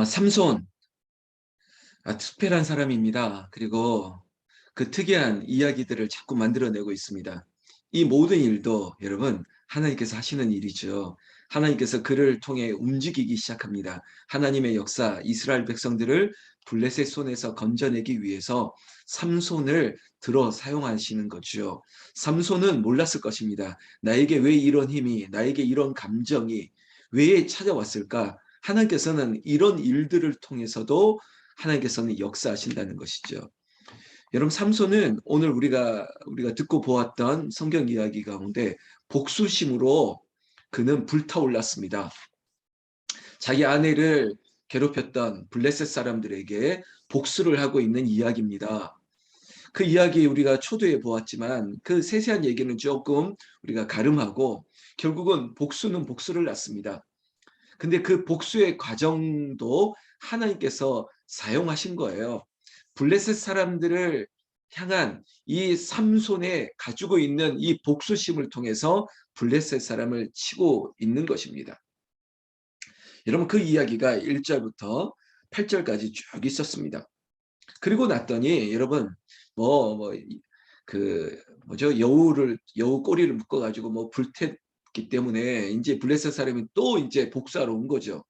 삼손, 특별한 사람입니다. 그리고 그 특이한 이야기들을 자꾸 만들어내고 있습니다. 이 모든 일도 여러분 하나님께서 하시는 일이죠. 하나님께서 그를 통해 움직이기 시작합니다. 하나님의 역사, 이스라엘 백성들을 블레셋 손에서 건져내기 위해서 삼손을 들어 사용하시는 거죠. 삼손은 몰랐을 것입니다. 나에게 왜 이런 힘이, 나에게 이런 감정이 왜 찾아왔을까? 하나님께서는 이런 일들을 통해서도 하나님께서는 역사하신다는 것이죠. 여러분 삼손은 오늘 우리가 듣고 보았던 성경 이야기 가운데 복수심으로 그는 불타올랐습니다. 자기 아내를 괴롭혔던 블레셋 사람들에게 복수를 하고 있는 이야기입니다. 그 이야기 우리가 초두에 보았지만 그 세세한 얘기는 조금 우리가 가름하고 결국은 복수는 복수를 낳습니다. 근데 그 복수의 과정도 하나님께서 사용하신 거예요. 블레셋 사람들을 향한 이 삼손의 가지고 있는 이 복수심을 통해서 블레셋 사람을 치고 있는 것입니다. 여러분 그 이야기가 1절부터 8절까지 쭉 있었습니다. 그리고 났더니 여러분 그 뭐죠? 여우 꼬리를 묶어 가지고 뭐 불탔기 때문에 이제 블레셋 사람이 또 이제 복수하러 온 거죠.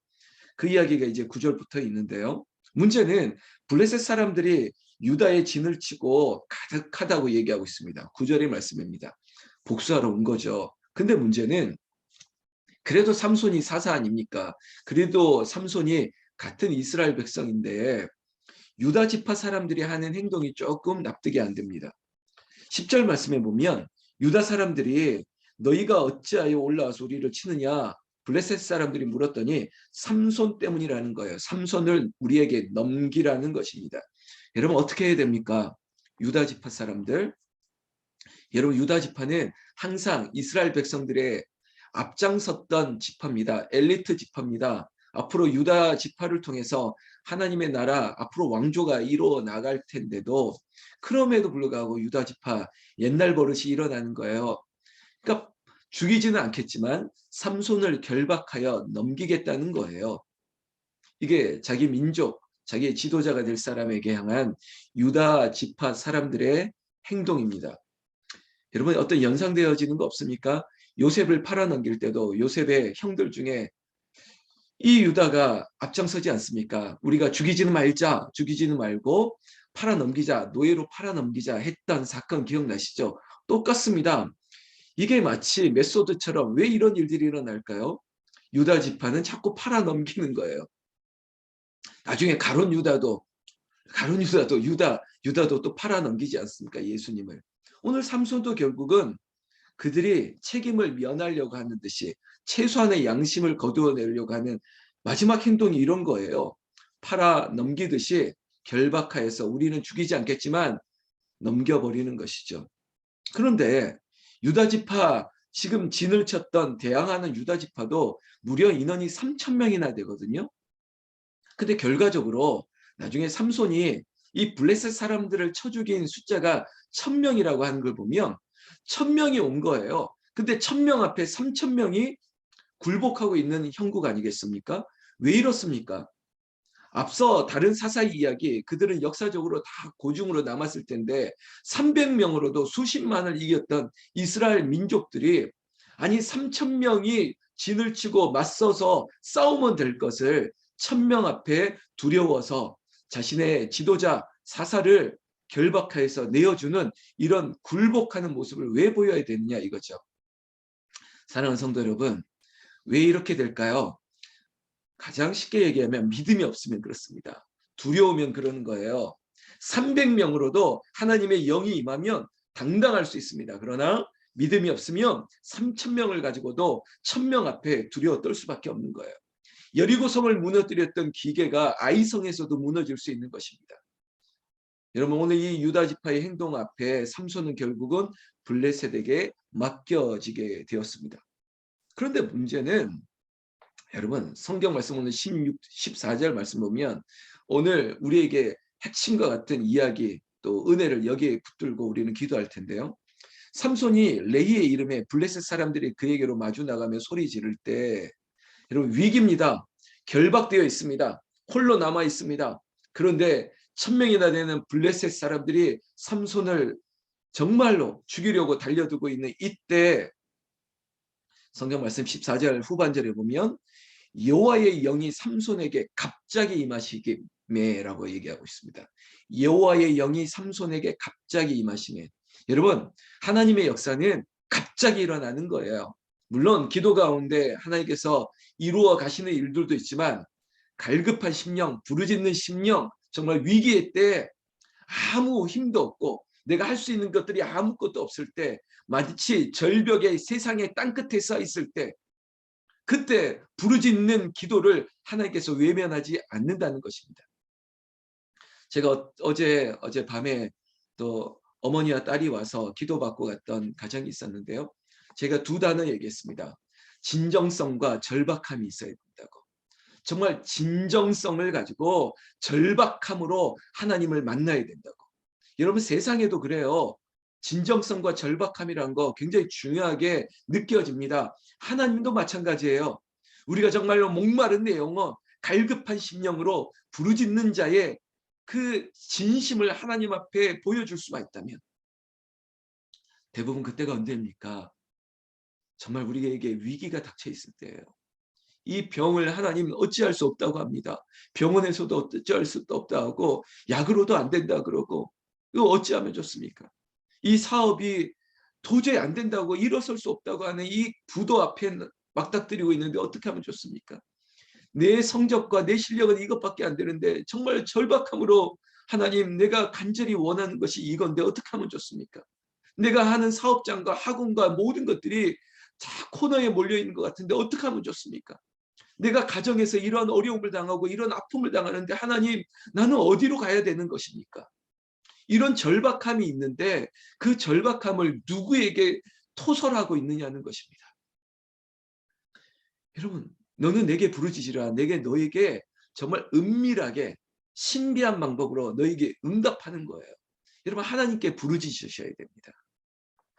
그 이야기가 이제 9절부터 있는데요. 문제는 블레셋 사람들이 유다의 진을 치고 가득하다고 얘기하고 있습니다. 9절의 말씀입니다. 복수하러 온 거죠. 근데 문제는 그래도 삼손이 사사 아닙니까? 그래도 삼손이 같은 이스라엘 백성인데 유다 지파 사람들이 하는 행동이 조금 납득이 안 됩니다. 10절 말씀에 보면 유다 사람들이 너희가 어찌하여 올라와서 우리를 치느냐 블레셋 사람들이 물었더니 삼손 때문이라는 거예요. 삼손을 우리에게 넘기라는 것입니다. 여러분 어떻게 해야 됩니까? 유다 지파 사람들, 여러분 유다 지파는 항상 이스라엘 백성들의 앞장섰던 지파입니다. 엘리트 지파입니다. 앞으로 유다 지파를 통해서 하나님의 나라 앞으로 왕조가 이루어 나갈 텐데도 그럼에도 불구하고 유다 지파 옛날 버릇이 일어나는 거예요. 그러니까 죽이지는 않겠지만 삼손을 결박하여 넘기겠다는 거예요. 이게 자기 민족, 자기의 지도자가 될 사람에게 향한 유다 지파 사람들의 행동입니다. 여러분 어떤 연상되어지는 거 없습니까? 요셉을 팔아넘길 때도 요셉의 형들 중에 이 유다가 앞장서지 않습니까? 우리가 죽이지는 말자, 죽이지는 말고 팔아넘기자, 노예로 팔아넘기자 했던 사건 기억나시죠? 똑같습니다. 이게 마치 메소드처럼 왜 이런 일들이 일어날까요? 유다 지파는 자꾸 팔아넘기는 거예요. 나중에 가론 유다도 유다도 또 팔아넘기지 않습니까? 예수님을. 오늘 삼손도 결국은 그들이 책임을 면하려고 하는 듯이 최소한의 양심을 거두어내려고 하는 마지막 행동이 이런 거예요. 팔아 넘기듯이 결박하여서 우리는 죽이지 않겠지만 넘겨버리는 것이죠. 그런데 유다지파 지금 진을 쳤던 대항하는 유다지파도 무려 인원이 3천 명이나 되거든요. 근데 결과적으로 나중에 삼손이 이 블레셋 사람들을 쳐 죽인 숫자가 1,000명이라고 하는 걸 보면 1,000명이 온 거예요. 근데 1,000명 앞에 3,000명이 굴복하고 있는 형국 아니겠습니까? 왜 이렇습니까? 앞서 다른 사사의 이야기, 그들은 역사적으로 다 고중으로 남았을 텐데 300명으로도 수십만을 이겼던 이스라엘 민족들이 아니 3,000명이 진을 치고 맞서서 싸우면 될 것을 1,000명 앞에 두려워서 자신의 지도자 사사를 결박하여서 내어주는 이런 굴복하는 모습을 왜 보여야 되느냐 이거죠. 사랑하는 성도 여러분, 왜 이렇게 될까요? 가장 쉽게 얘기하면 믿음이 없으면 그렇습니다. 두려우면 그러는 거예요. 300명으로도 하나님의 영이 임하면 당당할 수 있습니다. 그러나 믿음이 없으면 3,000명을 가지고도 1,000명 앞에 두려워 떨 수밖에 없는 거예요. 여리고성을 무너뜨렸던 기계가 아이성에서도 무너질 수 있는 것입니다. 여러분 오늘 이 유다 지파의 행동 앞에 삼손은 결국은 블레셋에게 맡겨지게 되었습니다. 그런데 문제는 여러분 성경 말씀 오늘 14절 말씀 보면 오늘 우리에게 핵심과 같은 이야기 또 은혜를 여기에 붙들고 우리는 기도할 텐데요. 삼손이 레히의 이름에 블레셋 사람들이 그에게로 마주 나가며 소리 지를 때 여러분 위기입니다. 결박되어 있습니다. 홀로 남아 있습니다. 그런데 1000명이나 되는 블레셋 사람들이 삼손을 정말로 죽이려고 달려들고 있는 이때 성경 말씀 14절 후반절에 보면 여호와의 영이 삼손에게 갑자기 임하시기매라고 얘기하고 있습니다. 여호와의 영이 삼손에게 갑자기 임하시매. 여러분, 하나님의 역사는 갑자기 일어나는 거예요. 물론 기도 가운데 하나님께서 이루어 가시는 일들도 있지만 갈급한 심령, 부르짖는 심령, 정말 위기의 때 아무 힘도 없고 내가 할 수 있는 것들이 아무것도 없을 때, 마치 절벽의 세상의 땅끝에 서 있을 때, 그때 부르짖는 기도를 하나님께서 외면하지 않는다는 것입니다. 제가 어제 밤에 또 어머니와 딸이 와서 기도받고 갔던 가정이 있었는데요. 제가 두 단어 얘기했습니다. 진정성과 절박함이 있어야 된다고. 정말 진정성을 가지고 절박함으로 하나님을 만나야 된다고. 여러분, 세상에도 그래요. 진정성과 절박함이란 거 굉장히 중요하게 느껴집니다. 하나님도 마찬가지예요. 우리가 정말로 목마른 내 영혼, 갈급한 심령으로 부르짖는 자의 그 진심을 하나님 앞에 보여줄 수가 있다면, 대부분 그때가 언제입니까? 정말 우리에게 위기가 닥쳐 있을 때예요. 이 병을 하나님은 어찌할 수 없다고 합니다. 병원에서도 어찌할 수도 없다 하고 약으로도 안 된다 그러고, 이거 어찌하면 좋습니까? 이 사업이 도저히 안 된다고, 일어설 수 없다고 하는 이 부도 앞에 막닥뜨리고 있는데 어떻게 하면 좋습니까? 내 성적과 내 실력은 이것밖에 안 되는데 정말 절박함으로 하나님, 내가 간절히 원하는 것이 이건데 어떻게 하면 좋습니까? 내가 하는 사업장과 학원과 모든 것들이 다 코너에 몰려 있는 것 같은데 어떻게 하면 좋습니까? 내가 가정에서 이런 어려움을 당하고 이런 아픔을 당하는데 하나님, 나는 어디로 가야 되는 것입니까? 이런 절박함이 있는데 그 절박함을 누구에게 토설하고 있느냐는 것입니다. 여러분, 너는 내게 부르짖으라. 내게 너에게 정말 은밀하게 신비한 방법으로 너에게 응답하는 거예요. 여러분, 하나님께 부르짖으셔야 됩니다.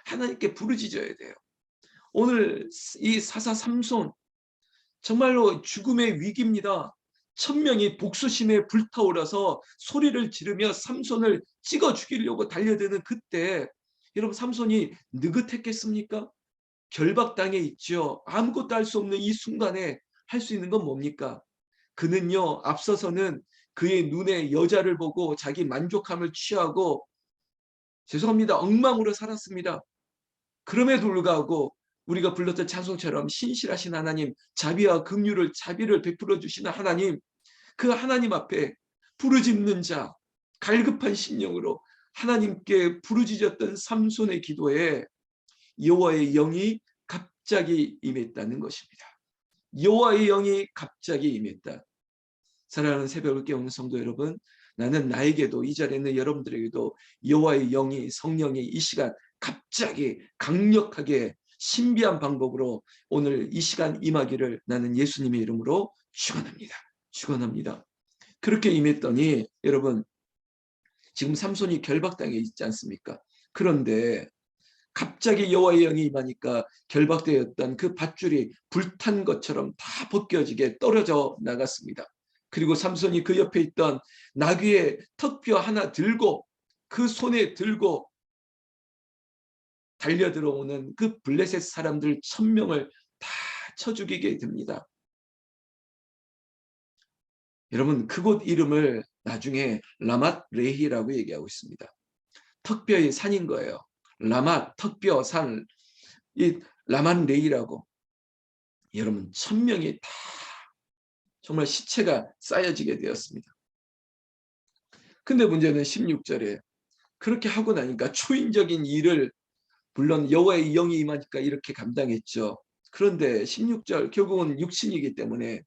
하나님께 부르짖어야 돼요. 오늘 이 사사 삼손, 정말로 죽음의 위기입니다. 1000명이 복수심에 불타오르서 소리를 지르며 삼손을 찍어 죽이려고 달려드는 그때, 여러분, 삼손이 느긋했겠습니까? 결박당해 있죠. 아무것도 할 수 없는 이 순간에 할 수 있는 건 뭡니까? 그는요, 앞서서는 그의 눈에 여자를 보고 자기 만족함을 취하고, 죄송합니다, 엉망으로 살았습니다. 그럼에도 불구하고 우리가 불렀던 찬송처럼 신실하신 하나님, 자비를 베풀어 주시는 하나님, 그 하나님 앞에 부르짖는 자, 갈급한 심령으로 하나님께 부르짖었던 삼손의 기도에 여호와의 영이 갑자기 임했다는 것입니다. 여호와의 영이 갑자기 임했다. 사랑하는 새벽을 깨우는 성도 여러분, 나는 나에게도, 이 자리에 있는 여러분들에게도 여호와의 영이, 성령이 이 시간 갑자기 강력하게 신비한 방법으로 오늘 이 시간 임하기를 나는 예수님의 이름으로 축원합니다. 축원합니다. 그렇게 임했더니 여러분, 지금 삼손이 결박당해 있지 않습니까? 그런데 갑자기 여호와의 영이 임하니까 결박되었던 그 밧줄이 불탄 것처럼 다 벗겨지게 떨어져 나갔습니다. 그리고 삼손이 그 옆에 있던 나귀의 턱뼈 하나 들고, 그 손에 들고 달려들어오는 그 블레셋 사람들 1000명을 다 쳐 죽이게 됩니다. 여러분, 그곳 이름을 나중에 라맛 레히라고 얘기하고 있습니다. 턱뼈의 산인 거예요. 라맛, 턱뼈 산, 이 라맛 레히라고. 여러분, 1000명이 다 정말 시체가 쌓여지게 되었습니다. 근데 문제는 16절에 그렇게 하고 나니까 초인적인 일을, 물론 여호와의 영이 임하니까 이렇게 감당했죠. 그런데 16절, 결국은 육신이기 때문에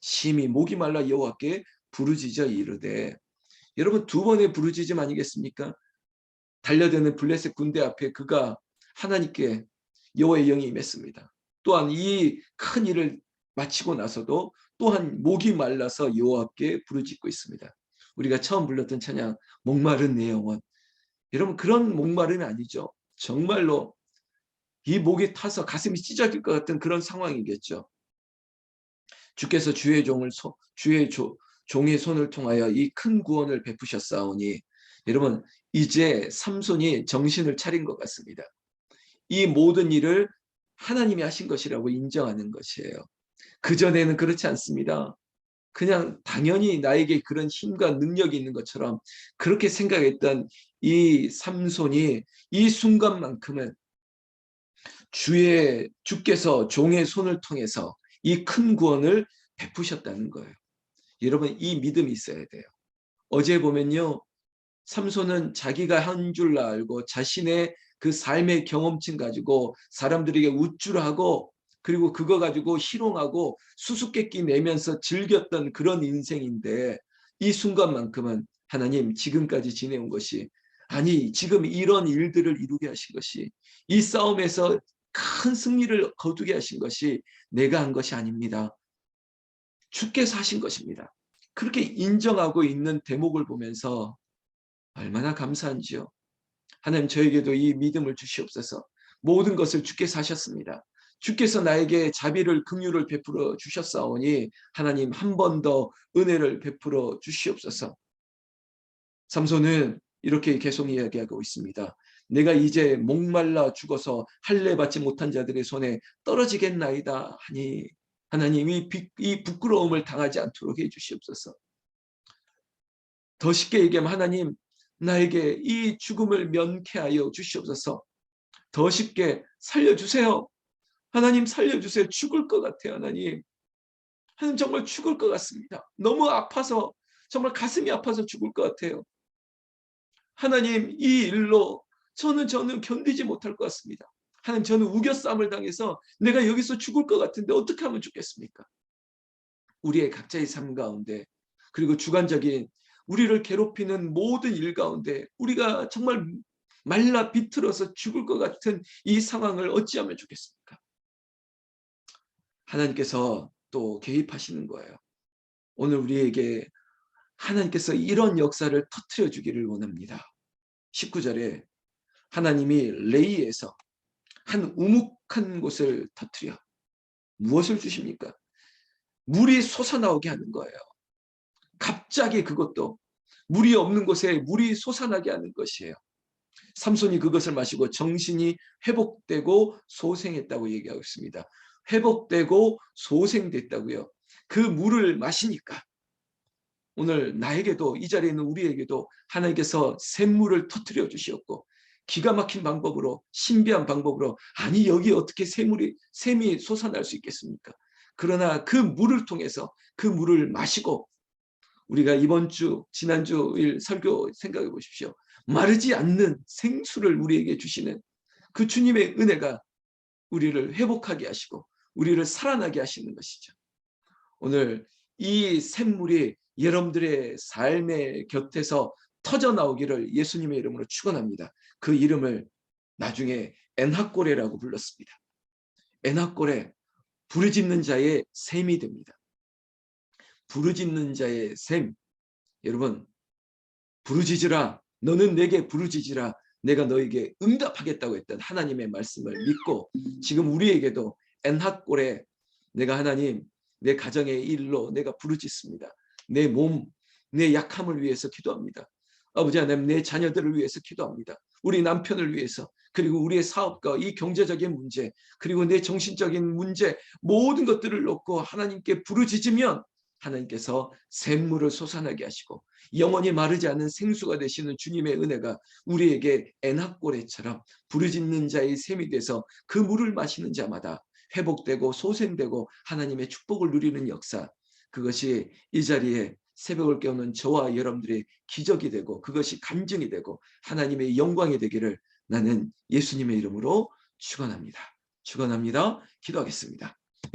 심히 목이 말라 여호와께 부르짖어 이르되, 여러분, 두 번의 부르짖음 아니겠습니까? 달려드는 블레셋 군대 앞에 그가 하나님께, 여호와의 영이 임했습니다. 또한 이 큰 일을 마치고 나서도 또한 목이 말라서 여호와께 부르짖고 있습니다. 우리가 처음 불렀던 찬양, 목마른 내 영혼. 여러분, 그런 목마름이 아니죠. 정말로 이 목이 타서 가슴이 찢어질 것 같은 그런 상황이겠죠. 주께서 주의 종의 손을 통하여 이 큰 구원을 베푸셨사오니 여러분 이제 삼손이 정신을 차린 것 같습니다. 이 모든 일을 하나님이 하신 것이라고 인정하는 것이에요. 그전에는 그렇지 않습니다. 그냥 당연히 나에게 그런 힘과 능력이 있는 것처럼 그렇게 생각했던 이 삼손이 이 순간만큼은 주께서 종의 손을 통해서 이 큰 구원을 베푸셨다는 거예요. 여러분 이 믿음이 있어야 돼요. 어제 보면요. 삼손은 자기가 한 줄 알고 자신의 그 삶의 경험치 가지고 사람들에게 우쭐하고 그리고 그거 가지고 희롱하고 수수께끼 내면서 즐겼던 그런 인생인데 이 순간만큼은 하나님 지금까지 지내온 것이 아니 지금 이런 일들을 이루게 하신 것이 이 싸움에서 큰 승리를 거두게 하신 것이 내가 한 것이 아닙니다. 주께서 하신 것입니다. 그렇게 인정하고 있는 대목을 보면서 얼마나 감사한지요. 하나님 저에게도 이 믿음을 주시옵소서. 모든 것을 주께서 하셨습니다. 주께서 나에게 자비를 긍휼을 베풀어 주셨사오니 하나님 한 번 더 은혜를 베풀어 주시옵소서. 삼손은 이렇게 계속 이야기하고 있습니다. 내가 이제 목말라 죽어서 할례 받지 못한 자들의 손에 떨어지겠나이다 하니 하나님 이 부끄러움을 당하지 않도록 해 주시옵소서. 더 쉽게 얘기하면 하나님 나에게 이 죽음을 면케하여 주시옵소서. 더 쉽게 살려주세요. 하나님 살려주세요. 죽을 것 같아요. 하나님 정말 죽을 것 같습니다. 너무 아파서 정말 가슴이 아파서 죽을 것 같아요. 하나님 이 일로 저는 견디지 못할 것 같습니다. 하나님 저는 우겨싸움을 당해서 내가 여기서 죽을 것 같은데 어떻게 하면 죽겠습니까? 우리의 각자의 삶 가운데 그리고 주관적인 우리를 괴롭히는 모든 일 가운데 우리가 정말 말라 비틀어서 죽을 것 같은 이 상황을 어찌하면 좋겠습니까? 하나님께서 또 개입하시는 거예요. 오늘 우리에게 하나님께서 이런 역사를 터뜨려 주기를 원합니다. 19절에 하나님이 레이에서 한 우묵한 곳을 터뜨려 무엇을 주십니까? 물이 솟아나오게 하는 거예요. 갑자기 그것도 물이 없는 곳에 물이 솟아나게 하는 것이에요. 삼손이 그것을 마시고 정신이 회복되고 소생했다고 얘기하고 있습니다. 회복되고 소생됐다고요. 그 물을 마시니까 오늘 나에게도 이 자리에 있는 우리에게도 하나님께서 샘물을 터뜨려 주시었고 기가 막힌 방법으로 신비한 방법으로 아니 여기 어떻게 샘이 솟아날 수 있겠습니까? 그러나 그 물을 통해서 그 물을 마시고 우리가 이번 주 지난주일 설교 생각해 보십시오. 마르지 않는 생수를 우리에게 주시는 그 주님의 은혜가 우리를 회복하게 하시고 우리를 살아나게 하시는 것이죠. 오늘 이 샘물이 여러분들의 삶의 곁에서 터져 나오기를 예수님의 이름으로 축원합니다. 그 이름을 나중에 엔하꼬레라고 불렀습니다. 엔하꼬레 부르짖는 자의 샘이 됩니다. 부르짖는 자의 샘. 여러분 부르짖으라 너는 내게 부르짖으라 내가 너에게 응답하겠다고 했던 하나님의 말씀을 믿고 지금 우리에게도 엔하골에 내가 하나님 내 가정의 일로 내가 부르짖습니다. 내 몸, 내 약함을 위해서 기도합니다. 아버지 하나님 내 자녀들을 위해서 기도합니다. 우리 남편을 위해서 그리고 우리의 사업과 이 경제적인 문제 그리고 내 정신적인 문제 모든 것들을 놓고 하나님께 부르짖으면 하나님께서 샘물을 솟아나게 하시고 영원히 마르지 않는 생수가 되시는 주님의 은혜가 우리에게 엔하골에처럼 부르짖는 자의 샘이 돼서 그 물을 마시는 자마다 회복되고 소생되고 하나님의 축복을 누리는 역사 그것이 이 자리에 새벽을 깨우는 저와 여러분들의 기적이 되고 그것이 간증이 되고 하나님의 영광이 되기를 나는 예수님의 이름으로 축원합니다. 축원합니다. 기도하겠습니다.